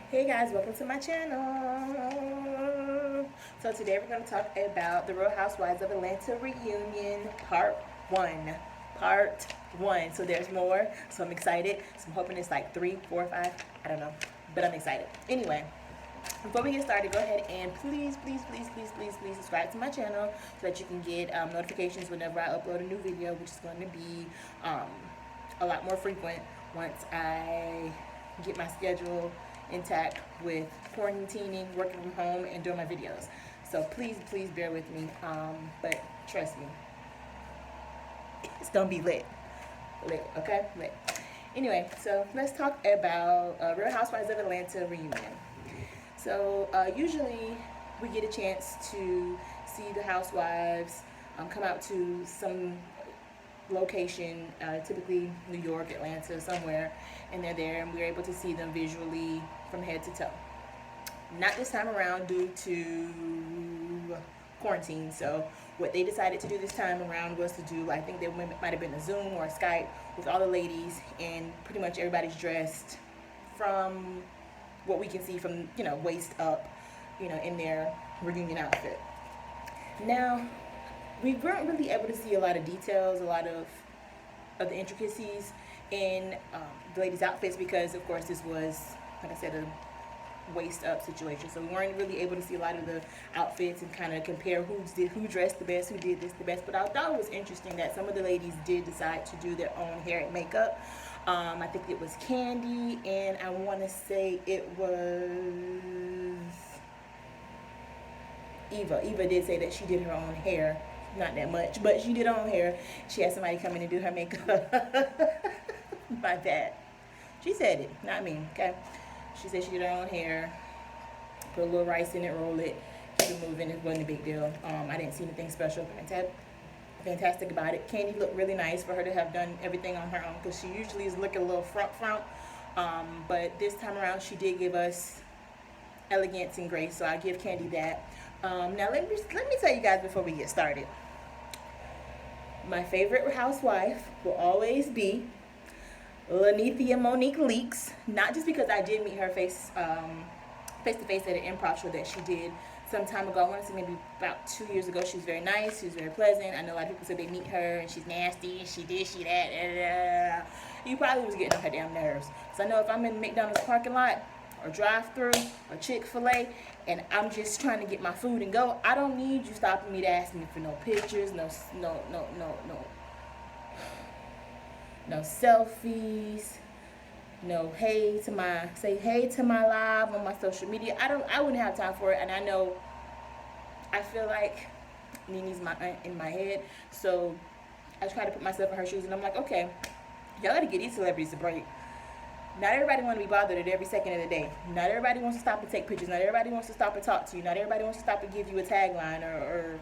Hey guys, welcome to my channel. So today we're going to talk about the Real Housewives of Atlanta reunion part 1. Part 1. So there's more. So I'm excited. So I'm hoping it's like 3, 4, 5. I don't know. But I'm excited. Anyway, before we get started, go ahead and please subscribe to my channel so that you can get notifications whenever I upload a new video, which is going to be a lot more frequent once I get my schedule intact with quarantining, working from home, and doing my videos. So please bear with me. But trust me, it's gonna be lit, okay, lit. Anyway, so let's talk about Real Housewives of Atlanta reunion. So usually we get a chance to see the housewives come out to some location, typically New York, Atlanta, somewhere, and they're there, and we're able to see them visually from head to toe. Not this time around due to quarantine. So what they decided to do this time around was to do, I think there might have been a Zoom or a Skype with all the ladies, and pretty much everybody's dressed from what we can see from, waist up, in their reunion outfit. Now, we weren't really able to see a lot of details, a lot of the intricacies in the ladies' outfits because, of course, this was, like I said, a waist up situation. So we weren't really able to see a lot of the outfits and kind of compare who dressed the best, who did this the best. But I thought it was interesting that some of the ladies did decide to do their own hair and makeup. I think it was Candy, and I want to say it was Eva. Eva did say that she did her own hair. Not that much, but she did her own hair. She had somebody come in and do her makeup. My bad. She said it, not me, okay? She said she did her own hair, put a little rice in it, roll it, keep it moving. It wasn't a big deal. I didn't see anything special, fantastic about it. Candy looked really nice for her to have done everything on her own because she usually is looking a little front. But this time around, she did give us elegance and grace, so I give Candy that. Now let me tell you guys before we get started. My favorite housewife will always be Lhny Monique Leaks. Not just because I did meet her face to face at an improv show that she did some time ago. I want to say maybe about 2 years ago. She was very nice. She was very pleasant. I know a lot of people said they meet her and she's nasty and she this, she that. You probably was getting on her damn nerves. So I know if I'm in McDonald's parking lot or drive-through or Chick-fil-A and I'm just trying to get my food and go, I don't need you stopping me to ask me for no pictures, no selfies, no say hey to my live on my social media. I wouldn't have time for it. And I feel like Nini's my aunt in my head, so I try to put myself in her shoes, and I'm like, okay, y'all gotta get these celebrities a break. Not everybody want to be bothered at every second of the day. Not everybody wants to stop and take pictures. Not everybody wants to stop and talk to you. Not everybody wants to stop and give you a tagline or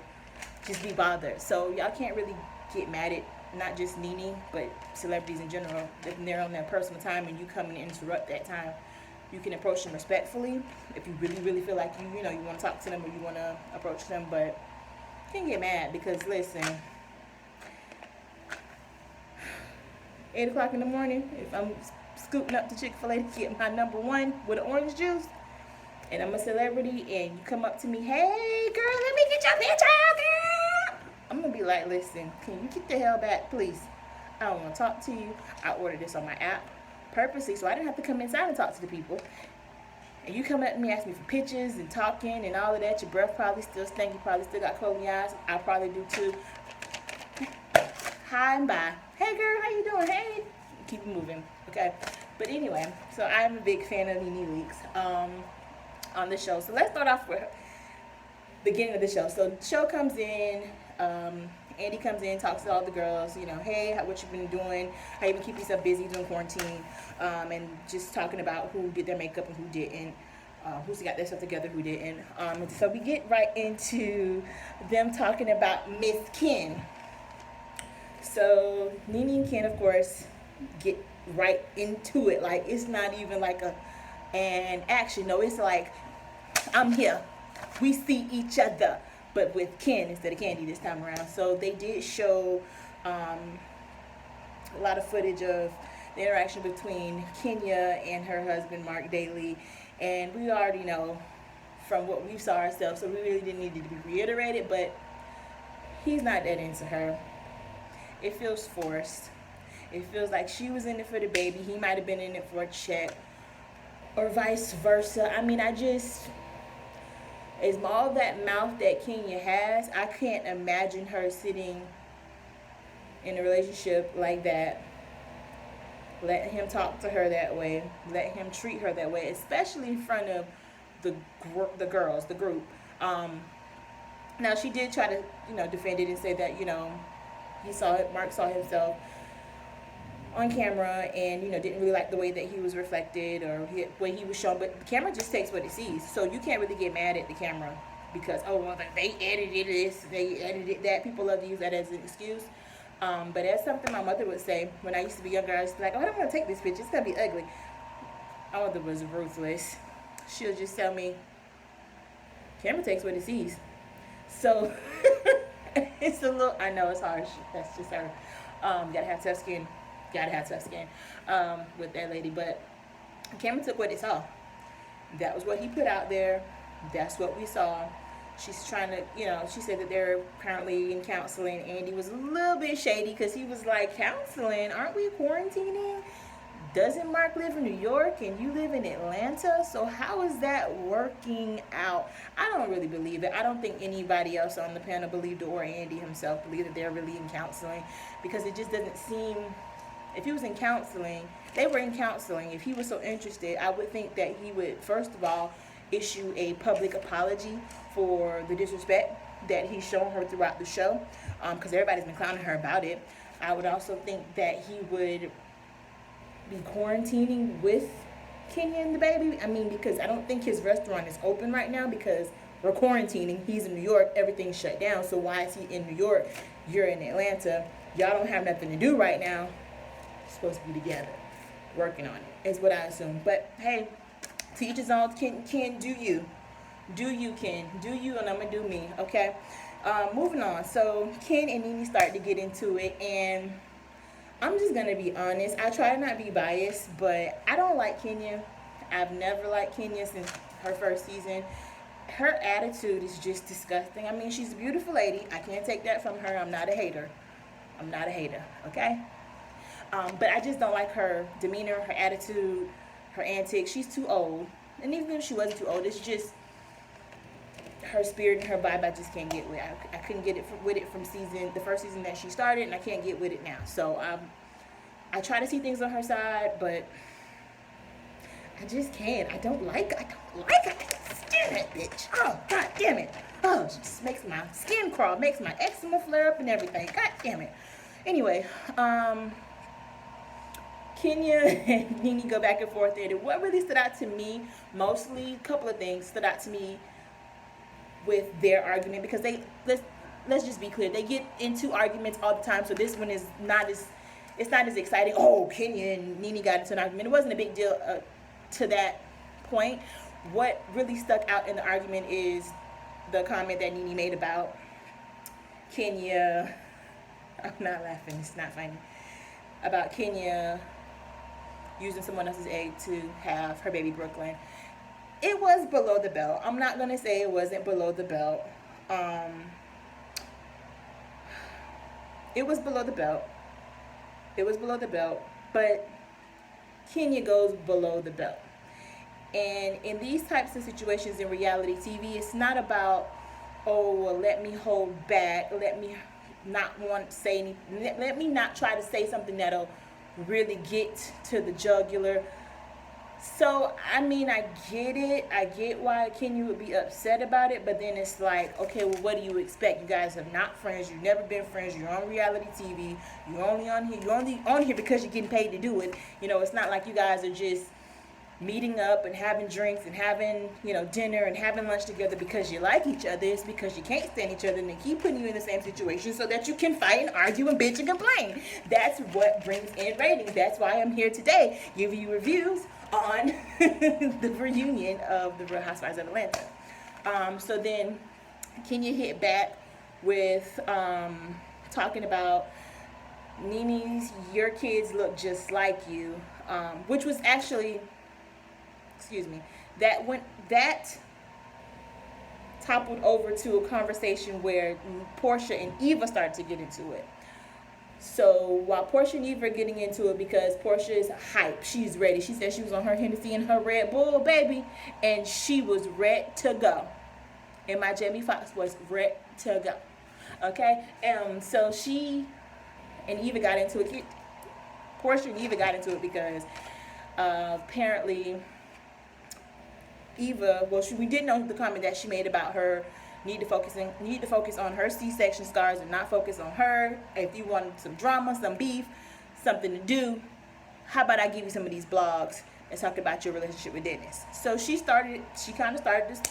just be bothered. So y'all can't really get mad at not just Nene, but celebrities in general. If they're on their personal time and you come and interrupt that time, you can approach them respectfully if you really feel like you want to talk to them or you want to approach them. But you can't get mad because, listen, 8 o'clock in the morning, if I'm scooting up to Chick-fil-A to get my number one with an orange juice, and I'm a celebrity, and you come up to me, hey girl, let me get your picture, girl. I'm gonna be like, listen, can you get the hell back, please? I don't want to talk to you. I ordered this on my app purposely so I didn't have to come inside and talk to the people. And you come up to me, ask me for pictures and talking and all of that. Your breath probably still stinks. You probably still got cold in your eyes. I probably do too. Hi and bye. Hey girl, how you doing? Hey. Keep it moving, okay? But anyway, so I'm a big fan of Nene Leakes on the show. So let's start off with the beginning of the show. So the show comes in, Andy comes in, talks to all the girls, hey, what you been doing, how you been keeping yourself busy during quarantine, and just talking about who did their makeup and who didn't, who's got their stuff together, who didn't. And so we get right into them talking about Miss Ken. So Nene and Ken, of course, get right into it. Like, it's not even like an action. No, it's like, I'm here. We see each other. But with Ken instead of Candy this time around. So they did show a lot of footage of the interaction between Kenya and her husband Mark Daly, and we already know from what we saw ourselves, so we really didn't need it to be reiterated, but he's not that into her. It feels forced. It feels like she was in it for the baby, he might have been in it for a check, or vice versa. I mean, as all that mouth that Kenya has, I can't imagine her sitting in a relationship like that, letting him talk to her that way, letting him treat her that way, especially in front of the girls, the group. Now she did try to, defend it and say that, Mark saw himself on camera and, didn't really like the way that he was reflected or the way he was shown. But the camera just takes what it sees. So you can't really get mad at the camera because, they edited this, they edited that. People love to use that as an excuse. But that's something my mother would say when I used to be younger. I used to be like, I don't want to take this picture. It's going to be ugly. My mother was ruthless. She'll just tell me, camera takes what it sees. So it's a little, I know it's harsh. That's just her. Gotta have tough skin. With that lady. But camera took what it saw. That was what he put out there. That's what we saw. She's trying to, she said that they're currently in counseling. Andy was a little bit shady because he was like, counseling? Aren't we quarantining? Doesn't Mark live in New York and you live in Atlanta? So how is that working out? I don't really believe it. I don't think anybody else on the panel believed it, or Andy himself believed that they're really in counseling, because it just doesn't seem, if he was in counseling, they were in counseling. If he was so interested, I would think that he would, first of all, issue a public apology for the disrespect that he's shown her throughout the show, because everybody's been clowning her about it. I would also think that he would be quarantining with Kenya and the baby. I mean, because I don't think his restaurant is open right now because we're quarantining. He's in New York, everything's shut down. So why is he in New York? You're in Atlanta. Y'all don't have nothing to do right now. You're supposed to be together, working on it, is what I assume. But hey, to each his own. Ken, do you, Ken, do you, and I'm gonna do me. Okay. Moving on. So Ken and Nene start to get into it, and I'm just gonna be honest. I try to not be biased, but I don't like Kenya. I've never liked Kenya since her first season. Her attitude is just disgusting. I mean, she's a beautiful lady. I can't take that from her. I'm not a hater. Okay? But I just don't like her demeanor, her attitude, her antics. She's too old. And even if she wasn't too old, it's just her spirit and her vibe I just can't get with. I couldn't get with it from the first season that she started, and I can't get with it now. So I try to see things on her side, but I just can't. I don't like it. I can't stand that bitch. Oh, god damn it. Oh, she just makes my skin crawl, makes my eczema flare up and everything. God damn it. Anyway, Kenya and Nene go back and forth there. And what really stood out to me, mostly, a couple of things stood out to me with their argument, because let's just be clear, they get into arguments all the time. So this one is not as exciting. Oh, Kenya and Nene got into an argument. It wasn't a big deal to that point. What really stuck out in the argument is the comment that Nene made about Kenya. I'm not laughing. It's not funny. About Kenya using someone else's egg to have her baby Brooklyn. It was below the belt. I'm not going to say it wasn't below the belt. It was below the belt. But Kenya goes below the belt. And in these types of situations in reality TV, it's not about, let me hold back. Let me not want to say anything. Let me not try to say something that'll really get to the jugular. So, I mean, I get it. I get why Kenya would be upset about it, but then it's like, okay, well, what do you expect? You guys are not friends. You've never been friends. You're on reality TV. You're only on here because you're getting paid to do it. It's not like you guys are just meeting up and having drinks and having, dinner and having lunch together because you like each other. It's because you can't stand each other and they keep putting you in the same situation so that you can fight and argue and bitch and complain. That's what brings in ratings. That's why I'm here today, giving you reviews on the reunion of the Real Housewives of Atlanta. So then Kenya hit back with talking about Nini's, your kids look just like you, which was actually, excuse me, that toppled over to a conversation where Portia and Eva started to get into it. So while Portia and Eva are getting into it, because Portia is hype, she's ready. She said she was on her Hennessy and her Red Bull, baby, and she was ready to go. And my Jamie Foxx was ready to go. Okay, so she and Eva got into it. Portia and Eva got into it because apparently Eva, well, we did know the comment that she made about her need to focus on her C-section scars and not focus on her. If you want some drama, some beef, something to do, how about I give you some of these blogs and talk about your relationship with Dennis? So she kind of started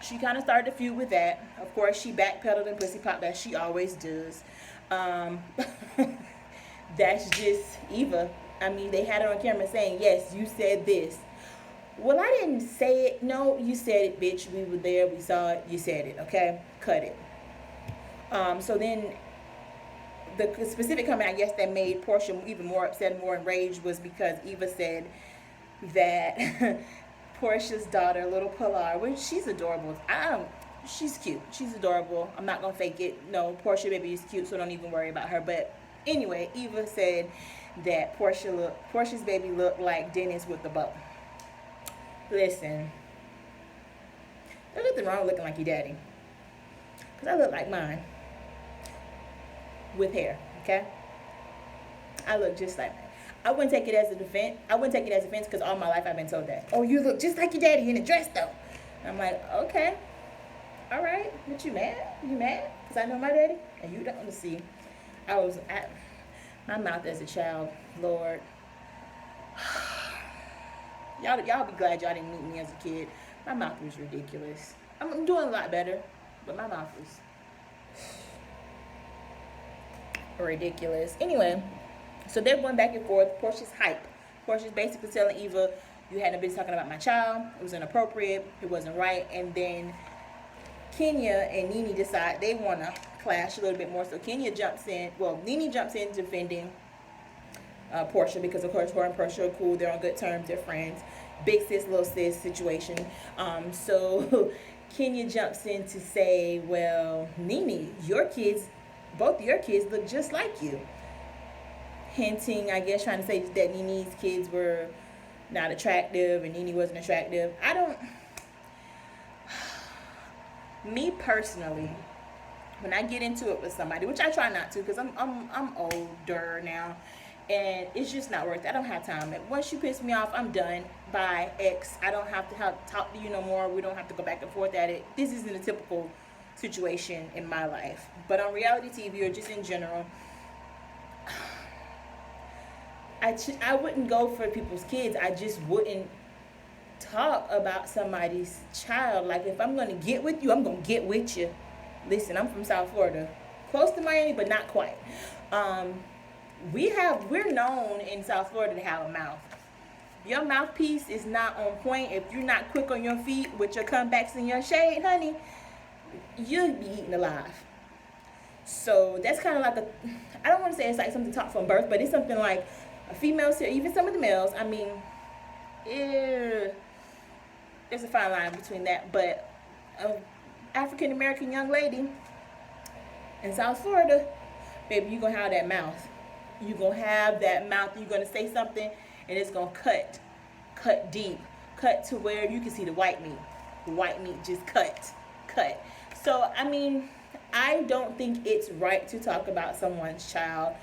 the feud with that. Of course, she backpedaled and pussy popped as she always does. That's just Eva. I mean, they had her on camera saying, yes, you said this. Well, I didn't say it. No, you said it, bitch. We were there. We saw it. You said it. Okay? Cut it. So then the specific comment, I guess, that made Portia even more upset, more enraged, was because Eva said that Portia's daughter, little Pilar, which she's adorable. She's cute. She's adorable. I'm not going to fake it. No, Portia baby is cute, so don't even worry about her. But anyway, Eva said that Portia's baby looked like Dennis with the bow. Listen, there's nothing wrong with looking like your daddy, because I look like mine with hair. Okay, I look just like mine. I wouldn't take it as a defense. Because all my life I've been told that, oh, you look just like your daddy in a dress though. And I'm like, okay, all right, but you mad? You mad? Because I know my daddy and you don't. Let's see. My mouth as a child, Lord. Y'all be glad y'all didn't meet me as a kid. My mouth was ridiculous. I'm doing a lot better, but my mouth was ridiculous. Anyway, so they're going back and forth. Portia's hype. Portia's basically telling Eva, you hadn't been talking about my child. It was inappropriate. It wasn't right. And then Kenya and Nene decide they want to clash a little bit more. So Nene jumps in defending Portia, because of course her and Portia are cool, they're on good terms, they're friends, big sis little sis situation. So Kenya jumps in to say, well, Nene, both your kids look just like you, hinting, I guess, trying to say that Nene's kids were not attractive and Nene wasn't attractive. Me personally, when I get into it with somebody, which I try not to, because I'm older now, and it's just not worth it. I don't have time. Once you piss me off, I'm done. Bye, X. I don't have to talk to you no more. We don't have to go back and forth at it. This isn't a typical situation in my life. But on reality TV or just in general, I wouldn't go for people's kids. I just wouldn't talk about somebody's child. Like, if I'm going to get with you, I'm going to get with you. Listen, I'm from South Florida. Close to Miami, but not quite. We're known in South Florida to have a mouth. Your mouthpiece is not on point. If you're not quick on your feet with your comebacks and your shade, honey, you'll be eaten alive. So that's kind of like I don't want to say it's like something taught from birth, but it's something like a female, even some of the males, I mean, there's a fine line between that, but African American young lady in South Florida, baby, you're going to have that mouth. You're going to have that mouth. You're going to say something, and it's going to cut deep, cut to where you can see the white meat. The white meat just cut. So, I mean, I don't think it's right to talk about someone's child.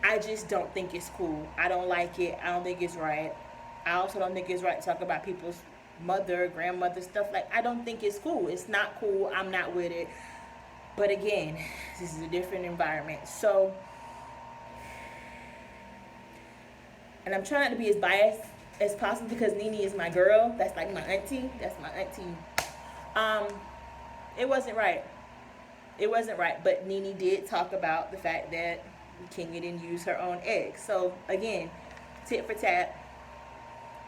I just don't think it's cool. I don't like it. I don't think it's right. I also don't think it's right to talk about people's mother, grandmother, stuff like. I don't think it's cool. It's not cool. I'm not with it. But again, this is a different environment. So, and I'm trying not to be as biased as possible because Nene is my girl. That's like my auntie. That's my auntie. It wasn't right. It wasn't right. But Nene did talk about the fact that Kenya didn't use her own eggs. So again, tit for tat.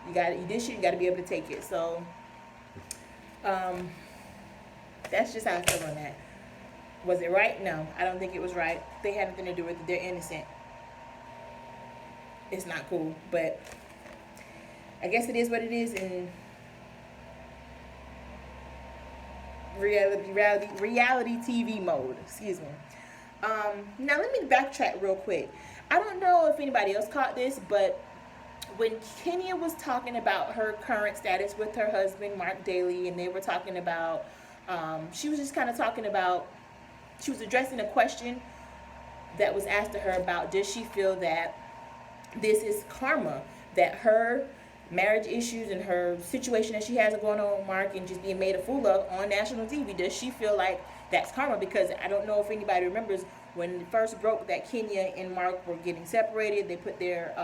You got to be able to take it. So that's just how I feel on that. Was it right? No, I don't think it was right. They had nothing to do with it. They're innocent. It's not cool, but I guess it is what it is. And reality TV mode. Excuse me. Now let me backtrack real quick. I don't know if anybody else caught this, but when Kenya was talking about her current status with her husband Mark Daly, and they were talking about, she was just kind of talking about, she was addressing a question that was asked to her about, does she feel that this is karma, that her marriage issues and her situation that she has going on with Mark and just being made a fool of on national TV, does she feel like that's karma? Because I don't know if anybody remembers when it first broke that Kenya and Mark were getting separated. They put their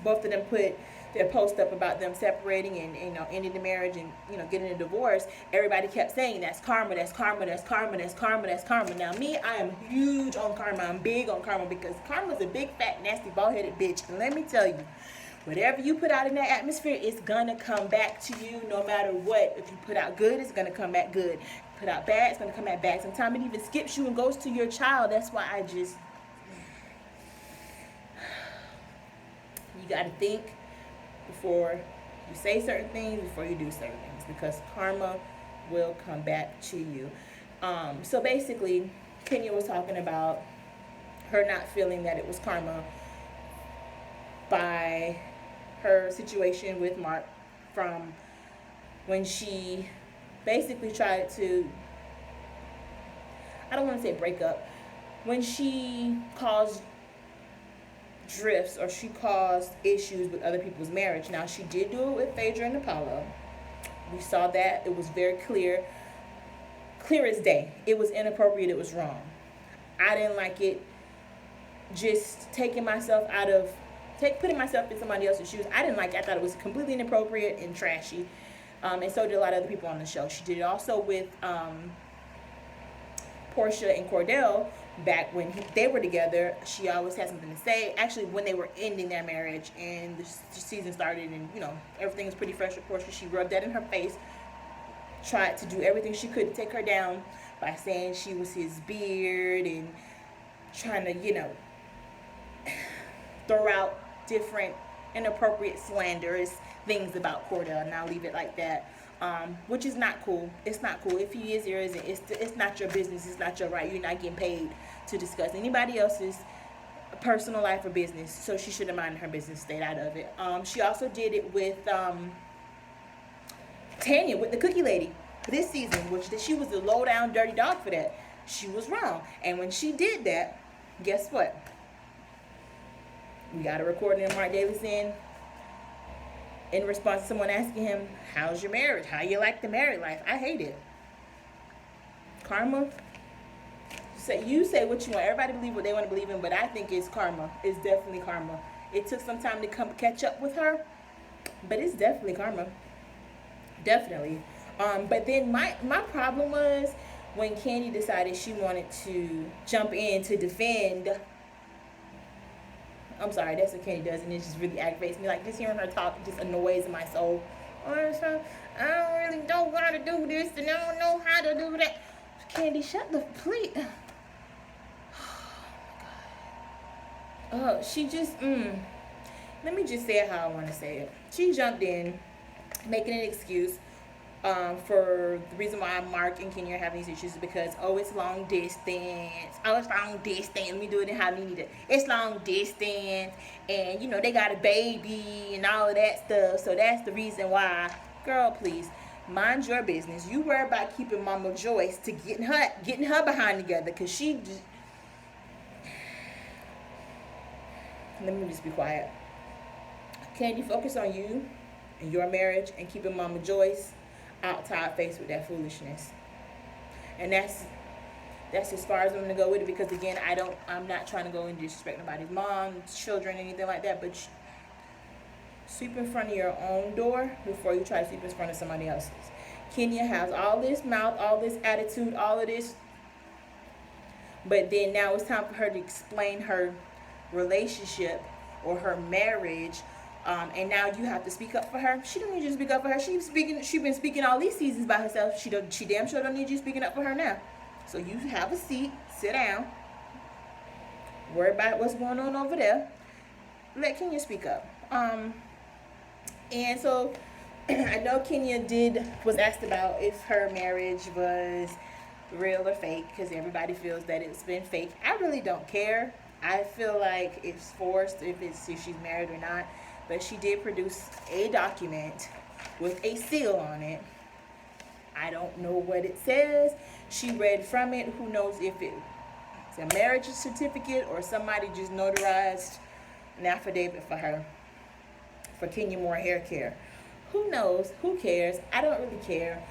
both of them put their post up about them separating and, you know, ending the marriage and, you know, getting a divorce. Everybody kept saying that's karma, that's karma, that's karma, that's karma, that's karma. Now me, I am huge on karma. I'm big on karma because karma's a big fat nasty bald-headed bitch. And let me tell you, whatever you put out in that atmosphere, it's gonna come back to you no matter what. If you put out good, it's gonna come back good. Put out bad, it's gonna come back bad. Sometimes it even skips you and goes to your child. That's why I just, you gotta think before you say certain things, before you do certain things, because karma will come back to you. So basically, Kenya was talking about her not feeling that it was karma by her situation with Mark from when she basically tried to, I don't want to say break up, when she caused drifts or she caused issues with other people's marriage. Now, she did do it with Phaedra and Apollo. We saw that. It was very clear as day. It was inappropriate. It was wrong. I didn't like it. Just taking myself out of, putting myself in somebody else's shoes. I didn't like it. I thought it was completely inappropriate and trashy. And so did a lot of other people on the show. She did it also with Portia and Cordell. Back when they were together, she always had something to say. Actually, when they were ending their marriage and the season started and, you know, everything was pretty fresh with Portia, she rubbed that in her face, tried to do everything she could to take her down by saying she was his beard and trying to, you know, throw out different inappropriate slanderous things about Cordell, and I'll leave it like that. Which is not cool. It's not cool. If he is or isn't, it's not your business. It's not your right. You're not getting paid to discuss anybody else's personal life or business. So she should have minded her business, stayed out of it. She also did it with Tanya, with the cookie lady this season, which she was the low down dirty dog for that. She was wrong. And when she did that, guess what? We got a recording of Mark Daly saying, in response to someone asking him, how's your marriage? How you like the married life? I hate it. Karma. You say what you want. Everybody believe what they want to believe in, but I think it's karma. It's definitely karma. It took some time to catch up with her, but it's definitely karma. Definitely. But then my problem was when Candy decided she wanted to jump in to defend. I'm sorry, that's what Candy does, and it just really aggravates me. Like, just hearing her talk just annoys my soul. I don't really know how to do this, and I don't know how to do that. Candy, shut the please. Oh my God. Oh, she just, let me just say it how I want to say it. She jumped in, making an excuse for the reason why Mark and Kenya are having these issues is because, oh, it's long distance. Oh, it's long distance. Let me do it in how we need it. It's long distance. And, you know, they got a baby and all of that stuff. So that's the reason why. Girl, please, mind your business. You worry about keeping Mama Joyce to getting her behind together. Because she just... Let me just be quiet. Can you focus on you and your marriage and keeping Mama Joyce out to our face with that foolishness? And that's as far as I'm gonna go with it, because again, I'm not trying to go and disrespect nobody's mom, children, anything like that, but sweep in front of your own door before you try to sweep in front of somebody else's. Kenya has all this mouth, all this attitude, all of this, but then now it's time for her to explain her relationship or her marriage. And now you have to speak up for her. She don't need you to speak up for her. She's been speaking all these seasons by herself. She damn sure don't need you speaking up for her now. So you have a seat, sit down, worry about what's going on over there. Let Kenya speak up. And so I know Kenya was asked about if her marriage was real or fake, because everybody feels that it's been fake. I really don't care. I feel like it's forced if she's married or not. But she did produce a document with a seal on it. I don't know what it says. She read from it. Who knows if it's a marriage certificate or somebody just notarized an affidavit for her, for Kenya Moore Hair Care. Who knows? Who cares? I don't really care.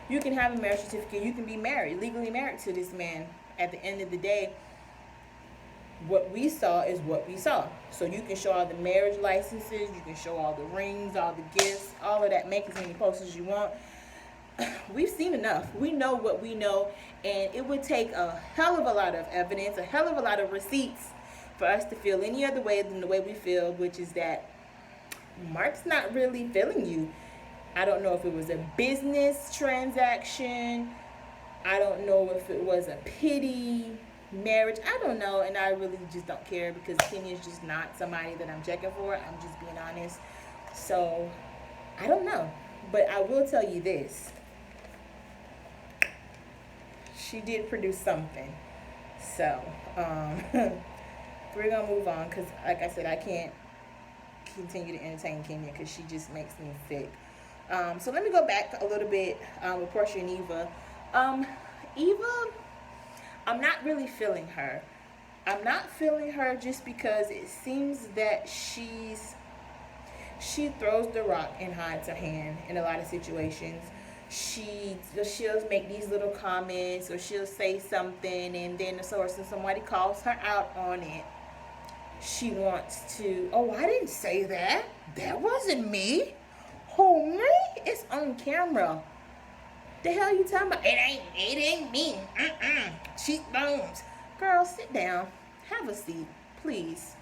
You can have a marriage certificate. You can be married, legally married to this man. At the end of the day, what we saw is what we saw. So you can show all the marriage licenses, you can show all the rings, all the gifts, all of that. Make as many posts as you want. We've seen enough. We know what we know, and it would take a hell of a lot of evidence, a hell of a lot of receipts for us to feel any other way than the way we feel, which is that Mark's not really feeling you. I don't know if it was a business transaction. I don't know if it was a pity marriage. I don't know, and I really just don't care, because Kenya's just not somebody that I'm checking for. I'm just being honest. So I don't know, but I will tell you this: she did produce something. So we're gonna move on, because like I said, I can't continue to entertain Kenya because she just makes me sick. So let me go back a little bit with Portia and Eva. Eva, I'm not really feeling her. I'm not feeling her just because it seems that she throws the rock and hides her hand in a lot of situations. She'll make these little comments, or she'll say something, and then somebody calls her out on it. She wants to, oh, I didn't say that. That wasn't me. Oh, me? It's on camera. The hell you talking about? It ain't me. Cheekbones. Girl, sit down. Have a seat, please.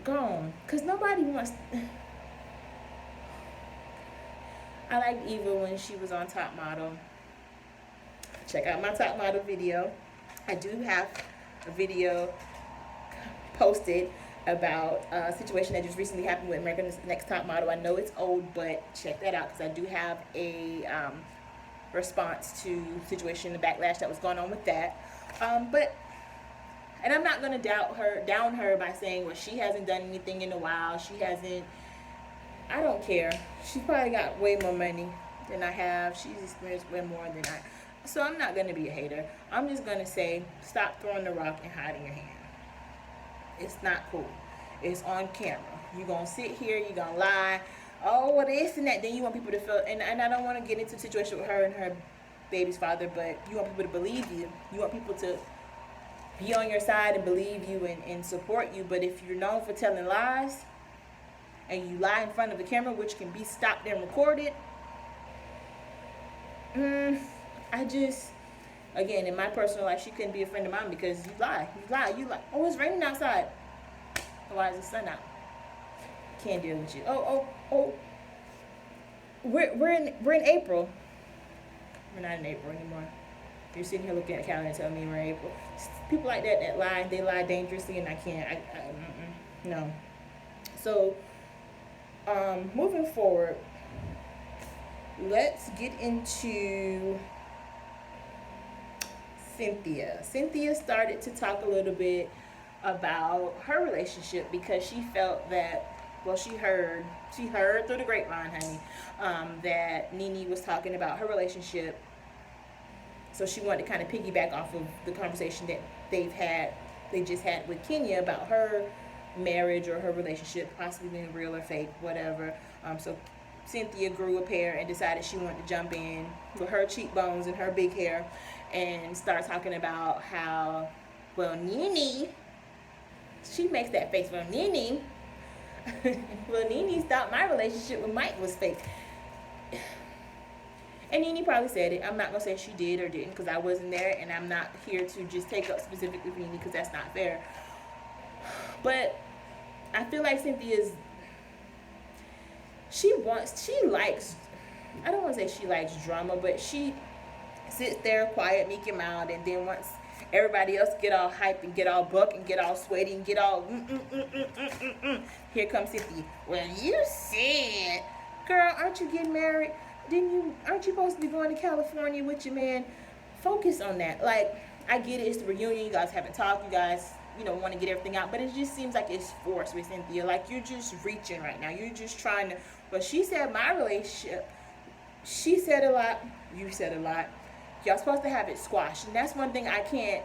Go on. Because nobody wants... I liked Eva when she was on Top Model. Check out my Top Model video. I do have a video posted about a situation that just recently happened with America's Next Top Model. I know it's old, but check that out, because I do have a response to the situation, the backlash that was going on with that. And I'm not going to down her by saying, well, she hasn't done anything in a while. She hasn't. I don't care. She's probably got way more money than I have. She's experienced way more than I. So I'm not going to be a hater. I'm just going to say, stop throwing the rock and hiding your hand. It's not cool. It's on camera. You're going to sit here, you're going to lie. Oh, well, this and that. Then you want people to feel, and I don't want to get into a situation with her and her baby's father, but you want people to believe you. You want people to be on your side and believe you and support you. But if you're known for telling lies, and you lie in front of the camera, which can be stopped and recorded, again, in my personal life, she couldn't be a friend of mine, because you lie. Oh, it's raining outside. Why is the sun out? Can't deal with you. Oh. We're in April. We're not in April anymore. You're sitting here looking at the calendar and telling me we're in April. People like that lie, they lie dangerously, and I can't. No. So, moving forward, let's get into Cynthia. Cynthia started to talk a little bit about her relationship, because she felt that, well, she heard through the grapevine, honey, that Lhny was talking about her relationship. So she wanted to kind of piggyback off of the conversation that they just had with Kenya about her marriage or her relationship possibly being real or fake, whatever. So Cynthia grew a pair and decided she wanted to jump in with her cheekbones and her big hair and start talking about how, well, Lhny, she makes that face, well, Lhny thought my relationship with Mike was fake. And Lhny probably said it. I'm not going to say she did or didn't, because I wasn't there, and I'm not here to just take up specifically for Lhny, because that's not fair. But I feel like Cynthia's, I don't want to say she likes drama, but she sits there quiet, meek and mild, and then once everybody else get all hype and get all buck and get all sweaty and get all here comes Cynthia. Well, you said, girl, aren't you getting married? Aren't you supposed to be going to California with your man? Focus on that. Like, I get it, it's the reunion, you guys haven't talked, you guys, want to get everything out, but it just seems like it's forced with Cynthia. Like, you're just reaching right now. You're just trying to, well, she said my relationship, she said a lot, you said a lot. Y'all supposed to have it squashed, and that's one thing it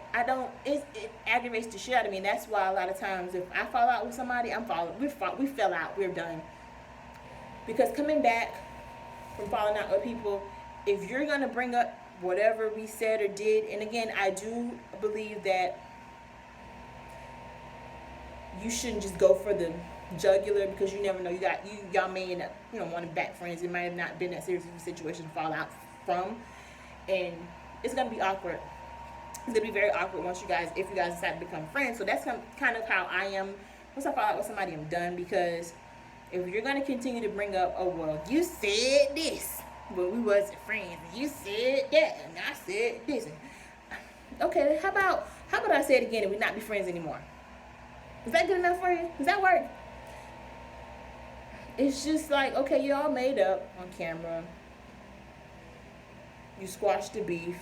aggravates the shit out of me, and that's why a lot of times if I fall out with somebody, we fell out, we're done. Because coming back from falling out with people, if you're going to bring up whatever we said or did, and again, I do believe that you shouldn't just go for the jugular, because you never know, y'all may end up, wanting back friends. It might have not been that serious of a situation to fall out from, and it's going to be awkward. It's going to be very awkward if you guys decide to become friends. So that's kind of how I am. Once I fall out with somebody, I'm done, because if you're going to continue to bring up, oh, well, you said this, but we wasn't friends, you said that, and I said this. Okay, how about I say it again and we not be friends anymore? Is that good enough for you? Does that work? It's just like, okay, you all made up on camera. You squashed the beef,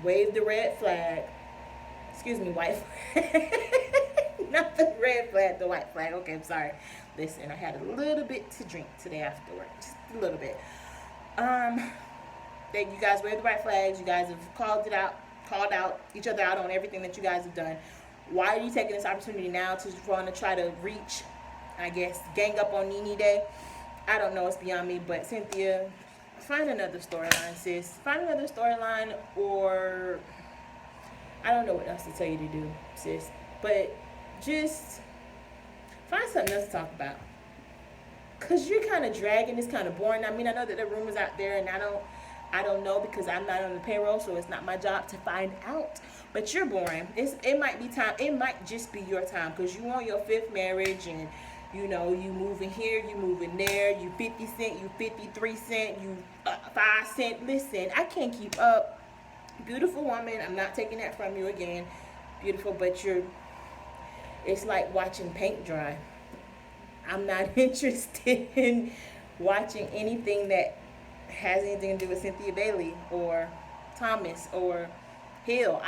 waved the red flag. Excuse me, white flag. Not the red flag, the white flag. Okay, I'm sorry. Listen, I had a little bit to drink today afterward. Just a little bit. That you guys waved the white flags. You guys have called out each other out on everything that you guys have done. Why are you taking this opportunity now to want to try to reach, I guess, gang up on Nene Day? I don't know. It's beyond me. But Cynthia, find another storyline, sis. Find another storyline, or I don't know what else to tell you to do, sis. But just find something else to talk about. Because you're kind of dragging. It's kind of boring. I mean, I know that there are rumors out there, and I don't know, because I'm not on the payroll, so it's not my job to find out. But you're boring. It might be time. It might just be your time, because you on your 5th marriage, and you moving here, you moving there, you 50 cent, you 53 cent, you 5 cent. Listen, I can't keep up. Beautiful woman, I'm not taking that from you again. Beautiful, but it's like watching paint dry. I'm not interested in watching anything that has anything to do with Cynthia Bailey or Thomas or Hill.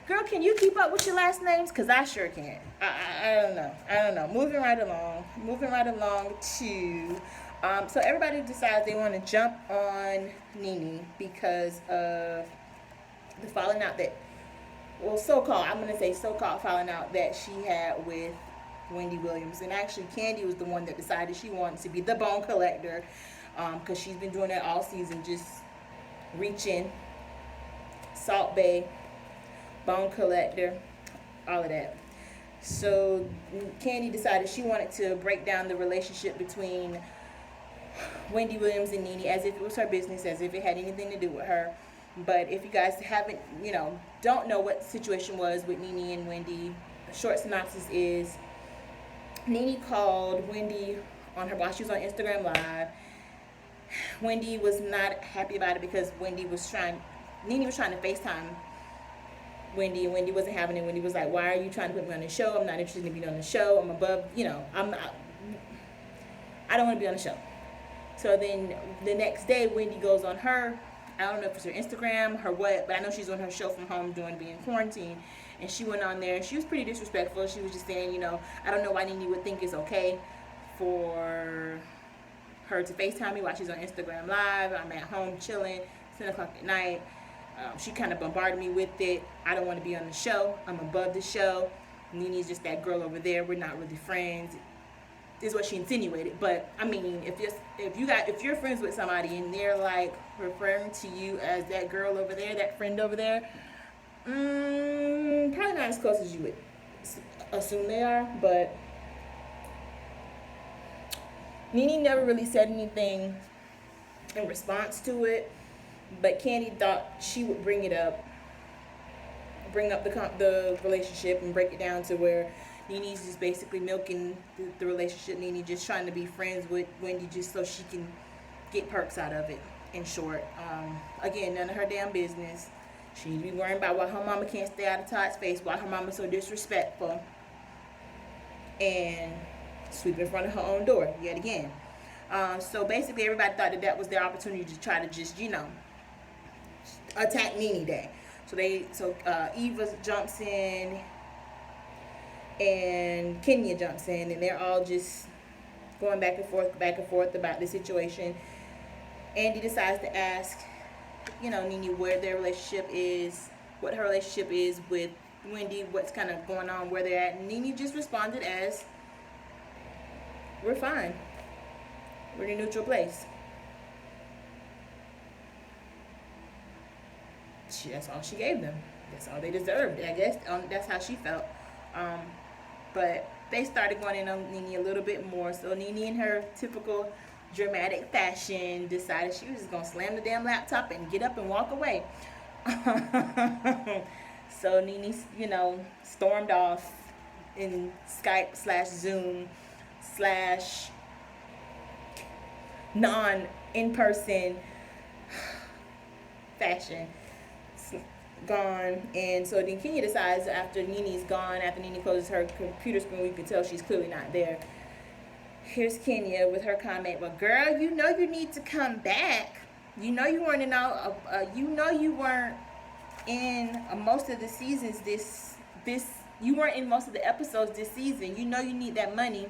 Girl, can you keep up with your last names? Because I sure can't. I don't know. Moving right along to, so everybody decides they want to jump on Nene because of the falling out that, well, I'm going to say so-called falling out that she had with Wendy Williams. And actually, Candy was the one that decided she wanted to be the bone collector, because she's been doing that all season, just reaching, Salt Bay, bone collector, all of that. So Candy decided she wanted to break down the relationship between Wendy Williams and Nene as if it was her business, as if it had anything to do with her. But if you guys haven't, don't know what the situation was with Nene and Wendy, a short synopsis is Nene called Wendy while she was on Instagram Live. Wendy was not happy about it because Nene was trying to FaceTime Wendy, and Wendy wasn't having it. Wendy was like, why are you trying to put me on the show? I'm not interested in being on the show. I'm above, I don't want to be on the show. So then the next day, Wendy goes on her, I don't know if it's her Instagram, her what, but I know she's on her show from home being quarantined. And she went on there, and she was pretty disrespectful. She was just saying, I don't know why Nene would think it's okay for her to FaceTime me while she's on Instagram Live. I'm at home chilling, 10 o'clock at night. She kind of bombarded me with it. I don't want to be on the show. I'm above the show. Nene's just that girl over there. We're not really friends, is what she insinuated. But I mean, if you're friends with somebody and they're like referring to you as that girl over there, that friend over there, probably not as close as you would assume they are. But Nene never really said anything in response to it. But Candy thought she would bring up the relationship and break it down to where Nene's just basically milking the relationship. Nene just trying to be friends with Wendy just so she can get perks out of it. in short. Again, none of her damn business. She need to be worrying about why her mama can't stay out of Todd's face, why her mama's so disrespectful, and sweep in front of her own door yet again. So basically, everybody thought that that was their opportunity to try to just, attack Nene Day. So Eva jumps in and Kenya jumps in, and they're all just going back and forth about the situation. Andy decides to ask, Nene where their relationship is, what her relationship is with Wendy, what's kind of going on, where they're at. And Nene just responded as, we're fine. We're in a neutral place. That's all she gave them. That's all they deserved, I guess. That's how she felt. But they started going in on Nene a little bit more. So Nene, in her typical dramatic fashion, decided she was just going to slam the damn laptop and get up and walk away. So Nene, stormed off in Skype/Zoom/ non-in-person fashion. Gone. And so then Kenya decides, after Nene's gone, after Nene closes her computer screen, you can tell she's clearly not there. Here's Kenya with her comment, well, girl, you need to come back. You weren't in all you weren't in most of the seasons you weren't in most of the episodes this season. You need that money.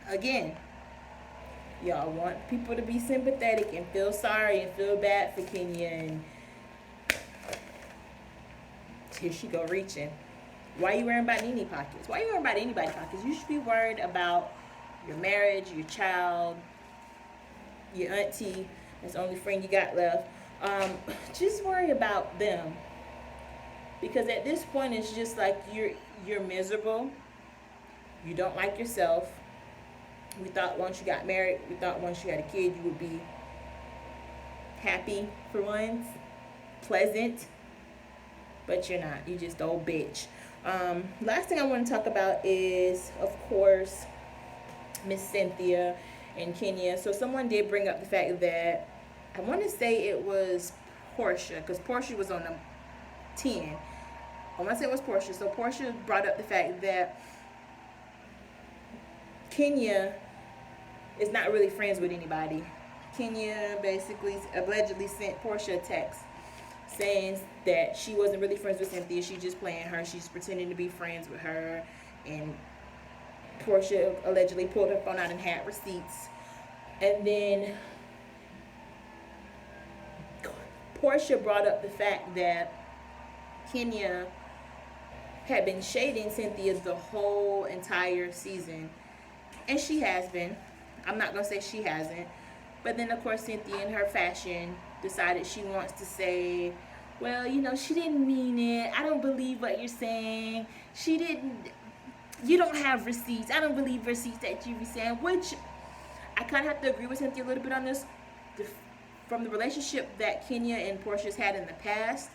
Again, y'all want people to be sympathetic and feel sorry and feel bad for Kenya, and here she go reaching. Why are you worrying about Nene pockets? Why are you worrying about anybody's pockets? You should be worried about your marriage, your child, your auntie. That's the only friend you got left. Just worry about them. Because at this point, it's just like you're miserable. You don't like yourself. We thought once you got married, we thought once you had a kid, you would be happy for once, pleasant. But you're not. You're just old bitch. Last thing I want to talk about is, of course, Miss Cynthia and Kenya. So someone did bring up the fact that, I want to say it was Portia, because Portia was on the 10. I want to say it was Portia. So Portia brought up the fact that Kenya is not really friends with anybody. Kenya basically allegedly sent Portia a text saying that she wasn't really friends with Cynthia. She's just playing her. She's pretending to be friends with her. And Portia allegedly pulled her phone out and had receipts. And then Portia brought up the fact that Kenya had been shading Cynthia the whole entire season. And she has been. I'm not going to say she hasn't. But then, of course, Cynthia, in her fashion, decided she wants to say, well, she didn't mean it. I don't believe what you're saying. You don't have receipts. I don't believe receipts that you were saying, which I kind of have to agree with Cynthia a little bit on this. From the relationship that Kenya and Portia's had in the past,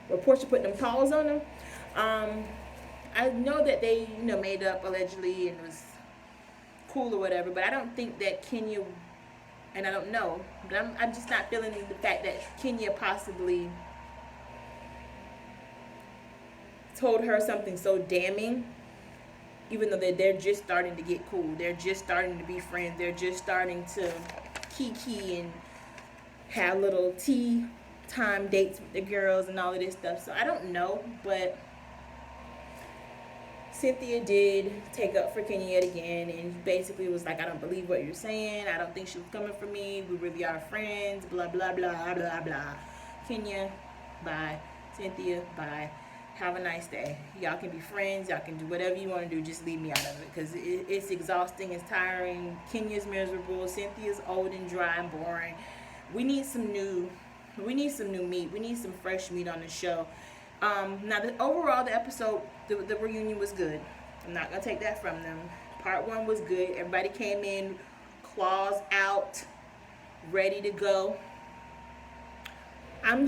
where Portia put them calls on them, I know that they, made up allegedly and was cool or whatever, but I don't think that Kenya, and I don't know, but I'm just not feeling the fact that Kenya possibly told her something so damning, even though they're just starting to get cool. They're just starting to be friends. They're just starting to kiki and have little tea time dates with the girls and all of this stuff. So I don't know, but Cynthia did take up for Kenya yet again, and basically was like, I don't believe what you're saying. I don't think she was coming for me. We really are friends. Blah, blah, blah, blah, blah. Kenya, bye. Cynthia, bye. Have a nice day. Y'all can be friends. Y'all can do whatever you want to do. Just leave me out of it, because it's exhausting. It's tiring. Kenya's miserable. Cynthia's old and dry and boring. We need some new meat. We need some fresh meat on the show. Now, overall, the episode, the reunion was good. I'm not going to take that from them. Part 1 was good. Everybody came in, claws out, ready to go. I'm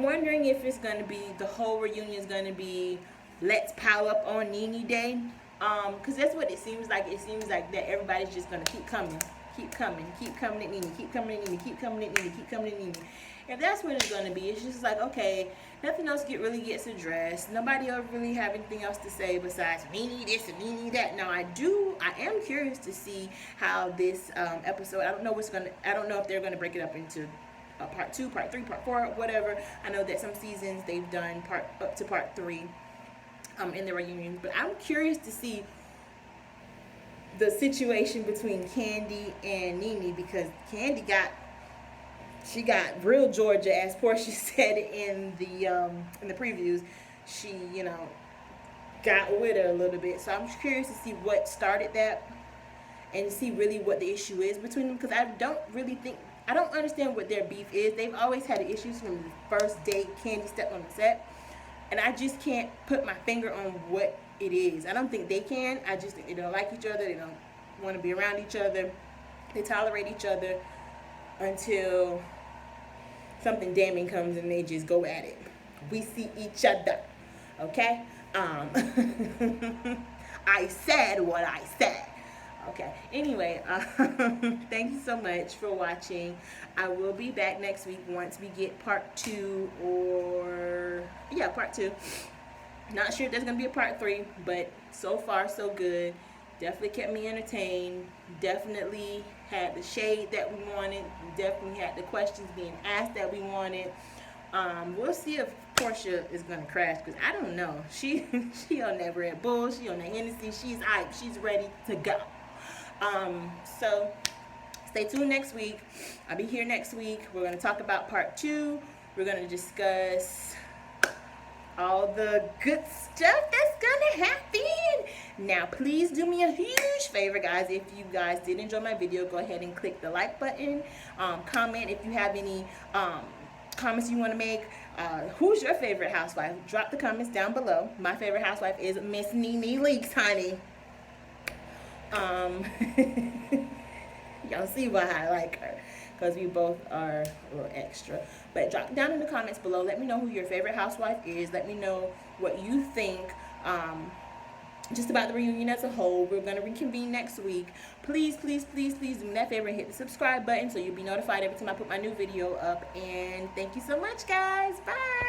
wondering if it's going to be, the whole reunion is going to be, let's pile up on Nene Day, Because that's what it seems like. It seems like that everybody's just gonna keep coming at Nene, keep coming at Nene, keep coming at Nene, keep coming at Nene. If that's what it's gonna be, it's just like, okay, nothing else really gets addressed. Nobody else really have anything else to say besides we need this and we need that. Now I am curious to see how this episode. I don't know if they're gonna break it up into part 2, part 3, part 4, whatever. I know that some seasons they've done up to part 3 in the reunion, but I'm curious to see the situation between Candy and Nene, because Candy got real Georgia, as Portia said in the previews. She, got with her a little bit. So I'm curious to see what started that and see really what the issue is between them, because I don't understand what their beef is. They've always had issues from the first day Candy stepped on the set, and I just can't put my finger on what it is. I don't think they can. I just think they don't like each other. They don't want to be around each other. They tolerate each other until something damning comes and they just go at it. We see each other. Okay? I said what I said. Okay. Anyway, thank you so much for watching. I will be back next week once we get part 2 part 2. Not sure if there's going to be a part 3, but so far so good. Definitely kept me entertained. Definitely had the shade that we wanted. Definitely had the questions being asked that we wanted. We'll see if Portia is going to crash, because I don't know. She on that Red Bull. She on that Hennessy. She's hype. She's ready to go. So stay tuned next week. I'll be here next week. We're going to talk about part 2. We're going to discuss all the good stuff that's gonna happen. Now please do me a huge favor, guys. If you guys did enjoy my video, go ahead and click the like button. Comment if you have any comments you want to make. Who's your favorite housewife? Drop the comments down below. My favorite housewife is Miss Nene Leakes, honey. Y'all see why I like her, because we both are a little extra. But drop down in the comments below. Let me know who your favorite housewife is. Let me know what you think just about the reunion as a whole. We're going to reconvene next week. Please, please, please, please do me that favor and hit the subscribe button so you'll be notified every time I put my new video up. And thank you so much, guys. Bye.